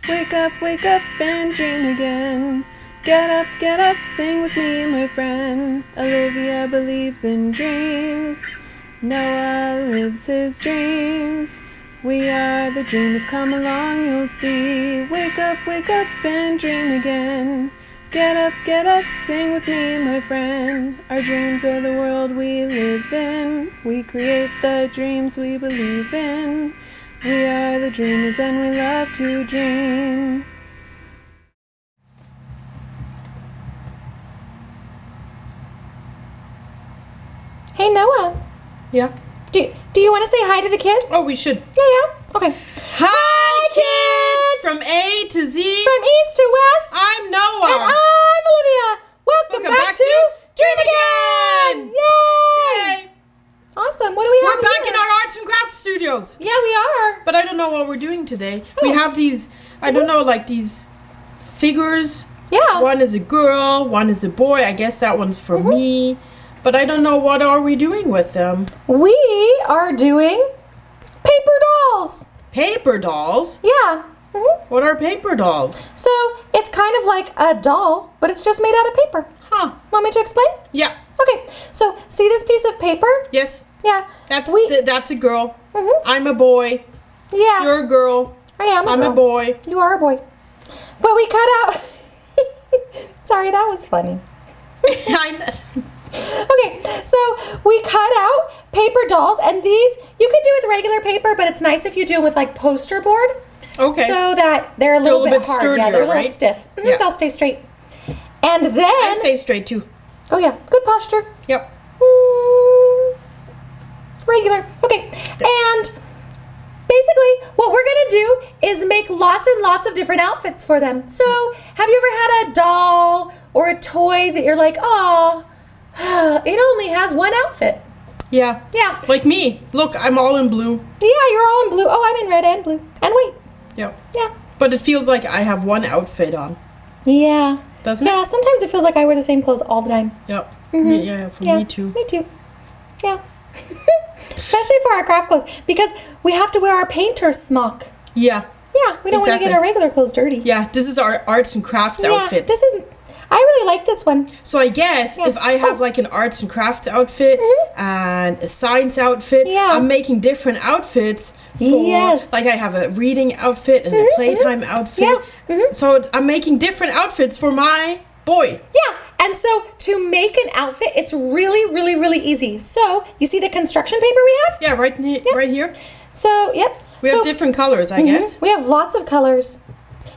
wake up and dream again. Get up, sing with me, my friend. Olivia believes in dreams. Noah lives his dreams. We are the dreamers, come along, you'll see. Wake up and dream again. Get up, sing with me, my friend. Our dreams are the world we live in. We create the dreams we believe in. We are the dreamers and we love to dream. Hey, Noah. Yeah? Do you want to say hi to the kids? Oh, we should. Yeah. Okay. Hi, kids! From A to Z. From east to west. I'm Noah. And I'm Olivia. Welcome back to Dream Again. Yay! Awesome. What do we have We're back in our arts and crafts studios. Yeah, we are. But I don't know what we're doing today. We have these, I don't know, like these figures. Yeah. One is a girl, one is a boy. I guess that one's for me. But I don't know, what are we doing with them? We are doing paper dolls. Paper dolls? Yeah. What are paper dolls? So it's kind of like a doll, but it's just made out of paper. Huh. Want me to explain? Yeah. Okay. So see this piece of paper? Yes. Yeah. That's a girl. I'm a boy. Yeah. You're a girl. I am a I'm girl. a boy. You are a boy. But we cut out... Sorry, that was funny. Okay, so we cut out paper dolls, and these you could do with regular paper, but it's nice if you do it with like poster board. Okay. So that they're a little bit hard. Sturdier, yeah, they're a little right? stiff. Yeah. They'll stay straight. And then I stay straight too. Oh yeah, good posture. Yep. Regular. Okay. And basically what we're going to do is make lots and lots of different outfits for them. So, have you ever had a doll or a toy that you're like, "Oh, it only has one outfit"? Yeah. Yeah. Like me. Look, I'm all in blue. Yeah, you're all in blue. Oh, I'm in red and blue. And white. Yep. Yeah. But it feels like I have one outfit on. Yeah. Doesn't it? Yeah, sometimes it feels like I wear the same clothes all the time. Yep. Yeah, for me too. Me too. Yeah. Especially for our craft clothes, because we have to wear our painter's smock. Yeah. Yeah, we don't want to get our regular clothes dirty. Yeah, this is our arts and crafts outfit. This is. I really like this one. So I guess if I have like an arts and crafts outfit and a science outfit, I'm making different outfits for, like I have a reading outfit and a playtime outfit. So I'm making different outfits for my boy. Yeah, and so to make an outfit, it's really, really, really easy. So you see the construction paper we have? Yeah, right here. So, We have different colors, I guess. We have lots of colors.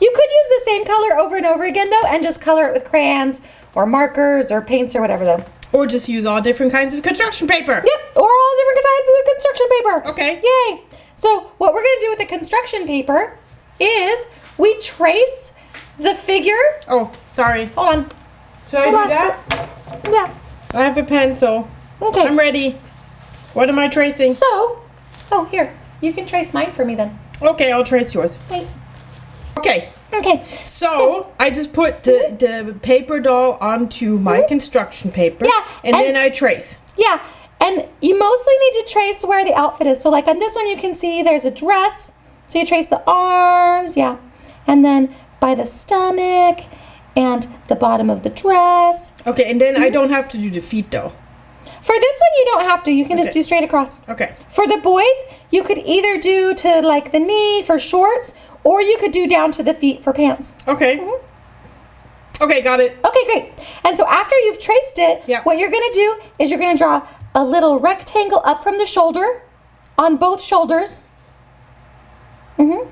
You could use the same color over and over again, though, and just color it with crayons or markers or paints or whatever, though. Or just use all different kinds of construction paper. Yep, or all different kinds of construction paper. Okay. Yay. So what we're going to do with the construction paper is we trace the figure. Oh, sorry. Hold on. Should I do that? Yeah. I have a pencil. Okay. I'm ready. What am I tracing? So, here. You can trace mine for me then. Okay, I'll trace yours. Wait. Okay. Okay. So I just put the paper doll onto my construction paper. Yeah, And then I trace. Yeah. And you mostly need to trace where the outfit is. So like on this one you can see there's a dress. So you trace the arms, and then by the stomach and the bottom of the dress. Okay, and then I don't have to do the feet though. For this one, you don't have to. You can just do straight across. Okay. For the boys, you could either do to like the knee for shorts, or you could do down to the feet for pants. Okay. Okay, got it. Okay, great. And so after you've traced it, what you're going to do is you're going to draw a little rectangle up from the shoulder on both shoulders.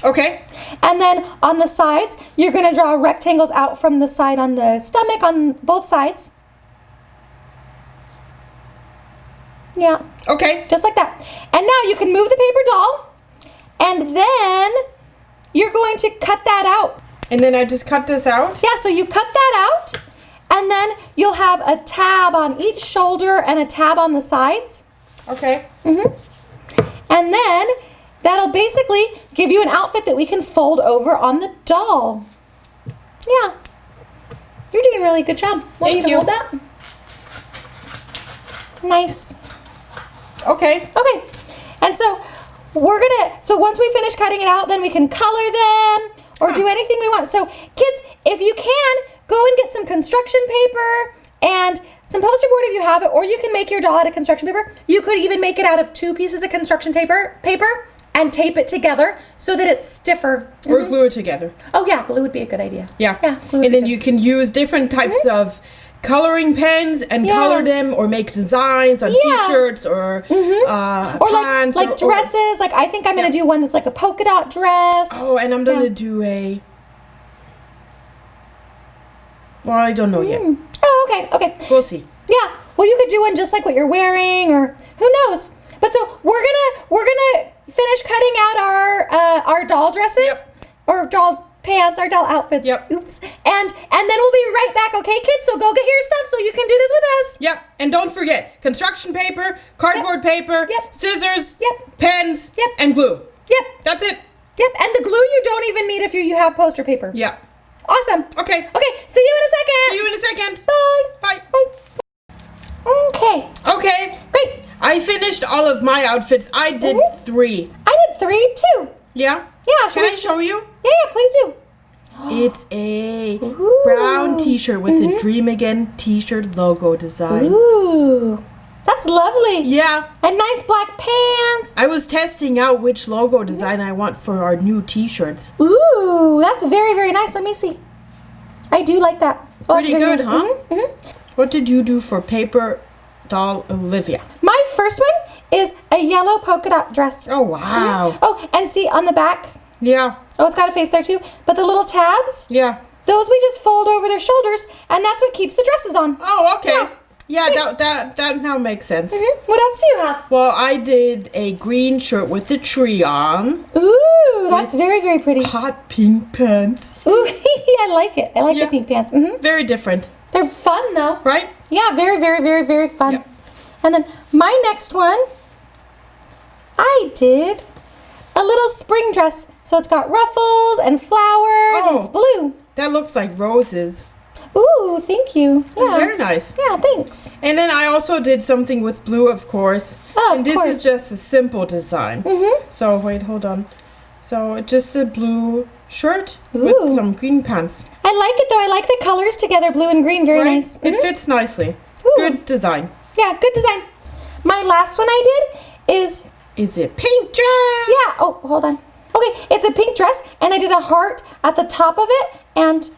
Okay. And then on the sides, you're going to draw rectangles out from the side on the stomach on both sides. Yeah. Okay. Just like that. And now you can move the paper doll, and then you're going to cut that out. And then I just cut this out? Yeah, so you cut that out, and then you'll have a tab on each shoulder and a tab on the sides. Okay. And then that'll basically give you an outfit that we can fold over on the doll. Yeah. You're doing a really good job. Want me to hold that? Nice. Okay. Okay. And so so once we finish cutting it out, then we can color them, or do anything we want. So kids, if you can, go and get some construction paper and some poster board if you have it, or you can make your doll out of construction paper. You could even make it out of 2 pieces of construction paper and tape it together so that it's stiffer. Or glue it together. Oh yeah, glue would be a good idea. Yeah. Glue would And be then good. you can use different types of coloring pens and color them, or make designs on t-shirts or or pants. like dresses. Like I think I'm gonna do one that's like a polka dot dress. Oh, and I'm gonna do a. Well, I don't know yet. Oh, okay. We'll see. Yeah. Well, you could do one just like what you're wearing, or who knows. But so we're gonna finish cutting out our doll dresses or doll pants, our doll outfits. Yep. Oops. And then we'll be right back, okay, kids? So go get your stuff so you can do this with us. Yep. And don't forget construction paper, cardboard paper, scissors, pens, and glue. Yep. That's it. Yep. And the glue you don't even need if you have poster paper. Yep. Awesome. Okay. Okay. See you in a second. See you in a second. Bye. Bye. Bye. Okay. Okay. Great. I finished all of my outfits. I did 3. I did 3 too. Yeah? Yeah. Can I show you? Yeah, please do. It's a brown t-shirt with a Dream Again t-shirt logo design. Ooh. That's lovely. Yeah. And nice black pants. I was testing out which logo design I want for our new t-shirts. Ooh, that's very, very nice. Let me see. I do like that. Oh, Pretty good, nice. huh? Mm-hmm. What did you do for paper doll Olivia? My first one is a yellow polka dot dress. Oh, wow. Oh, and see on the back. Yeah. Oh, it's got a face there too. But the little tabs, Yeah. those we just fold over their shoulders, and that's what keeps the dresses on. Oh, okay. Yeah. Yeah, that now makes sense. What else do you have? Well, I did a green shirt with a tree on. Ooh, that's very, very pretty. Hot pink pants. Ooh, I like it. I like the Yeah. pink pants. Very different, They're fun though. right? Yeah, very, very, very, very fun. Yep. And then my next one, I did a little spring dress. So it's got ruffles and flowers and it's blue. That looks like roses. Ooh, thank you. Yeah. Very nice. Yeah, thanks. And then I also did something with blue, of course. Oh, and of this course. is just a simple design. So wait, hold on. So just a blue shirt Ooh. with some green pants. I like it though. I like the colors together, blue and green. Very Right? nice. It fits nicely. Ooh. Good design. Yeah, good design. My last one I did is, Is it pink dress? yeah, oh, hold on. Okay, it's a pink dress and I did a heart at the top of it and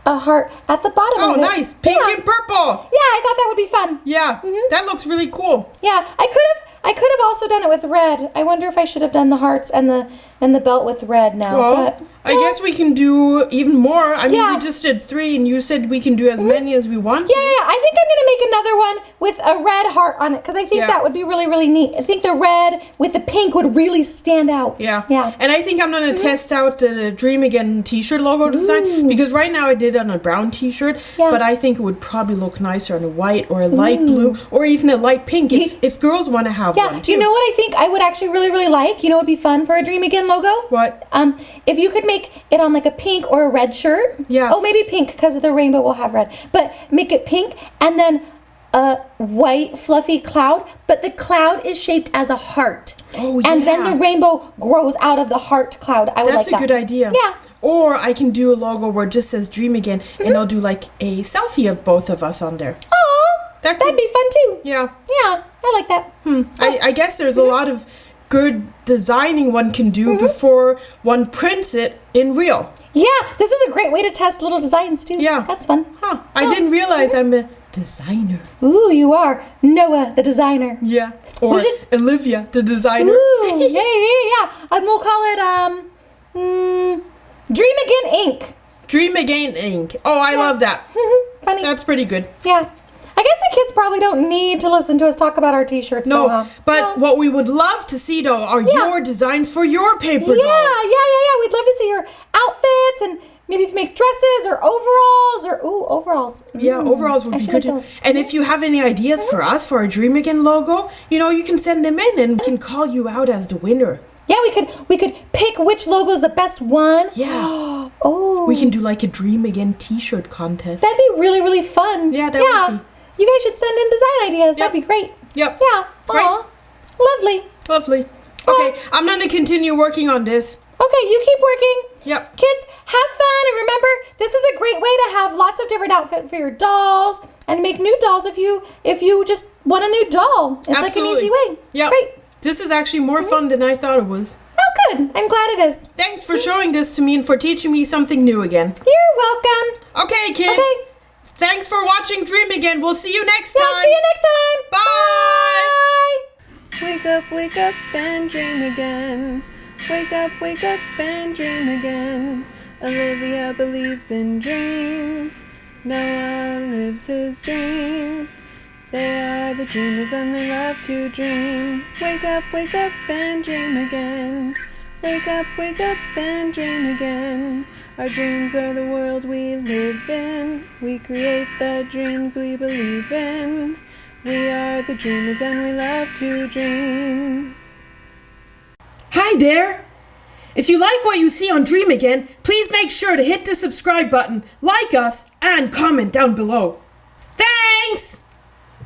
a heart at the bottom Oh, of it. nice. Pink Yeah. and purple. Yeah, I thought that would be fun. Yeah. That looks really cool. Yeah, I could have also done it with red. I wonder if I should have done the hearts and the belt with red now. Well, but I guess we can do even more. I mean, Yeah. we just did 3, and you said we can do as many as we want. yeah, I think I'm gonna make another one with a red heart on it because I think Yeah. that would be really, really neat. I think the red with the pink would really stand out. Yeah. Yeah. And I think I'm going to test out the Dream Again t-shirt logo design because right now I did it on a brown t-shirt, Yeah. but I think it would probably look nicer on a white or a light blue or even a light pink if girls want to have Yeah, one too. you know what I think I would actually really, really like? You know what would be fun for a Dream Again logo? What? If you could make it on like a pink or a red shirt. Yeah. Oh, maybe pink because the rainbow will have red. But make it pink and then a white fluffy cloud, but the cloud is shaped as a heart. Oh, And then yeah. the rainbow grows out of the heart cloud. I would That's like a that. good idea. Yeah. Or I can do a logo where it just says Dream Again and I'll do like a selfie of both of us on there. Aw, That that'd could- be fun too. Yeah. Yeah, I like that. I guess there's a lot of good designing one can do before one prints it in real. Yeah, this is a great way to test little designs too. Yeah. That's fun. Huh. I didn't realize I'm a designer. Ooh, you are Noah, the designer. Yeah. Or We should- Olivia, the designer. Ooh, yeah. And we'll call it Dream Again Ink. Dream Again Ink. Oh, I love that. Funny. That's pretty good. Yeah. I guess the kids probably don't need to listen to us talk about our t-shirts. No, though, huh? but No. what we would love to see though are Yeah. your designs for your paper Yeah. dolls. We'd love to see your outfits and maybe if you make dresses or overalls or overalls. Yeah, overalls would I be should good. make Too. those. And if you have any ideas for us for our Dream Again logo, you can send them in and we can call you out as the winner. Yeah, we could pick which logo is the best one. Yeah. Oh. We can do like a Dream Again t-shirt contest. That'd be really, really fun. Yeah, that would be. You guys should send in design ideas. That'd be great. Yep. Yeah. Right. Aw. Lovely. Lovely. Okay, I'm going to continue working on this. Okay, you keep working. Yep. Kids, have fun, and remember, this is a great way to have lots of different outfits for your dolls, and make new dolls if you just want a new doll. It's like an easy way. Yep. Great. This is actually more fun than I thought it was. Oh, good. I'm glad it is. Thanks for showing this to me and for teaching me something new again. You're welcome. Okay, kids. Okay. Thanks for watching Dream Again. We'll see you next time. Yeah, see you next time. Bye. Wake up and dream again. Wake up and dream again. Olivia believes in dreams. Noah lives his dreams. They are the dreamers and they love to dream. Wake up and dream again. Wake up and dream again. Our dreams are the world we live in. We create the dreams we believe in. We are the dreamers and we love to dream. Hi there. If you like what you see on Dream Again, please make sure to hit the subscribe button, like us, and comment down below.